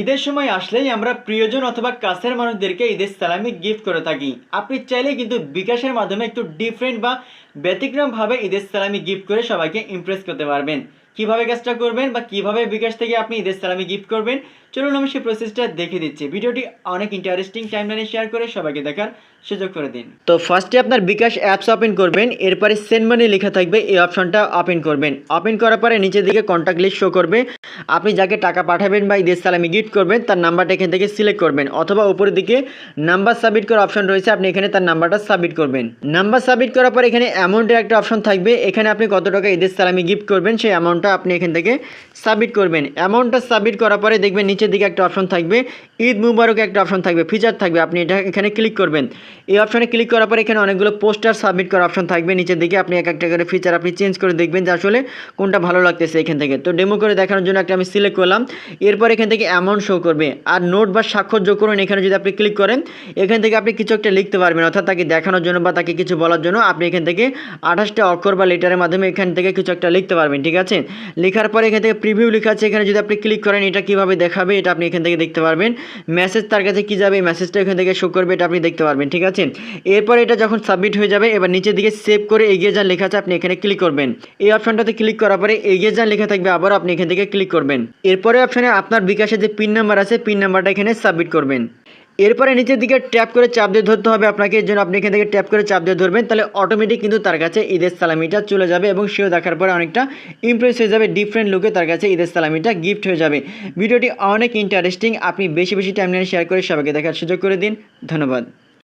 ঈদের সময় আসলেই আমরা প্রিয়জন অথবা কাছের মানুষদেরকে ঈদের সালামি গিফট করে থাকি। আপনি চাইলে কিন্তু বিকাশের মাধ্যমে একটু ডিফারেন্ট বা ব্যতিক্রমভাবে ঈদের সালামি গিফট করে সবাইকে ইমপ্রেস করতে পারবেন। কিভাবে কাজটা করবেন বা কিভাবে বিকাশ থেকে আপনি ঈদের সালামি গিফট করবেন, চলুন আমি সেই প্রসেসটা দেখে দিচ্ছি। ভিডিওটি অনেক ইন্টারেস্টিং, টাইমলাইনে শেয়ার করে সবাইকে দেখার সুযোগ করে দিন। তো ফার্স্টে আপনার বিকাশ অ্যাপস ওপেন করবেন, এরপরে সেন্ড মানি লেখা থাকবে, এই অপশনটা ওপেন করবেন। ওপেন করার পরে নিচের দিকে কন্ট্যাক্ট লিস্ট শো করবে। আপনি যাকে টাকা পাঠাবেন বা ঈদের সালামি গিফট করবেন তার নাম্বারটা এখান থেকে সিলেক্ট করবেন, অথবা উপরের দিকে নাম্বার সাবমিট করার অপশন রয়েছে, আপনি এখানে তার নাম্বারটা সাবমিট করবেন। নাম্বার সাবমিট করার পর এখানে অ্যামাউন্টের একটা অপশন থাকবে, এখানে আপনি কত টাকা ঈদের সালামি গিফট করবেন সেই অ্যামাউন্টটা আপনি এখান থেকে সাবমিট করবেন। অ্যামাউন্টটা সাবমিট করার পরে দেখবেন নিচের দিকে একটা অপশন থাকবে, ঈদ মুবারক একটা অপশন থাকবে, ফিচার থাকবে, আপনি এটা এখানে ক্লিক করবেন। এই অপশনে ক্লিক করার পর এখানে অনেকগুলো পোস্টার সাবমিট করার অপশন থাকবে নিচের দিকে, আপনি এক একটা করে ফিচার আপনি চেঞ্জ করে দেখবেন যে আসলে কোনটা ভালো লাগতেছে এখান থেকে। তো ডেমো করে দেখানোর জন্য একটা আমি সিলেক্ট করলাম। এরপর এখান থেকে অ্যামাউন্ট শো করবে, আর নোট বা স্বাক্ষর যোগ করুন। এখানে যদি আপনি ক্লিক করেন এখান থেকে আপনি কিছু একটা লিখতে পারবেন, অর্থাৎ তাকে দেখানোর জন্য বা তাকে কিছু বলার জন্য আপনি এখান থেকে 28টা অক্ষর বা লেটারের মাধ্যমে এখান থেকে কিছু একটা লিখতে পারবেন। ঠিক আছে, লেখার পরে এখান থেকে প্রিভিউ লেখা আছে, এখানে যদি আপনি ক্লিক করেন এটা কিভাবে দেখাবে এটা আপনি এখান থেকে দেখতে পারবেন। মেসেজ তার কাছে কি যাবে, মেসেজটা এখান থেকে শো করবে, এটা আপনি দেখতে পারবেন। ঠিক আছে, এরপর এটা যখন সাবমিট হয়ে যাবে এবার নিচের দিকে সেভ করে এগিয়ে যান লেখা আছে, আপনি এখানে ক্লিক করবেন। এই অপশনটাতে ক্লিক করার পরে এগিয়ে যান লেখা থাকবে, আবার আপনি এখান থেকে ক্লিক করবেন। এরপরে অপশনে আপনার বিকাশে যে পিন নাম্বার আছে পিন নাম্বারটা এখানে সাবমিট করবেন। এরপরে নিচের দিকে ট্যাপ করে চাপ দিয়ে ধরতে হবে আপনাকে, এর জন্য আপনি এখান থেকে ট্যাপ করে চাপ দিয়ে ধরবেন, তাহলে অটোমেটিক কিন্তু তার কাছে ঈদের সালামিটা চলে যাবে এবং সেও দেখার পরে অনেকটা ইমপ্রেস হয়ে যাবে, ডিফারেন্ট লুকে তার কাছে ঈদের সালামিটা গিফট হয়ে যাবে। ভিডিওটি অনেক ইন্টারেস্টিং, আপনি বেশি বেশি টাইমলাইনে শেয়ার করে সবাইকে দেখার সুযোগ করে দিন। ধন্যবাদ।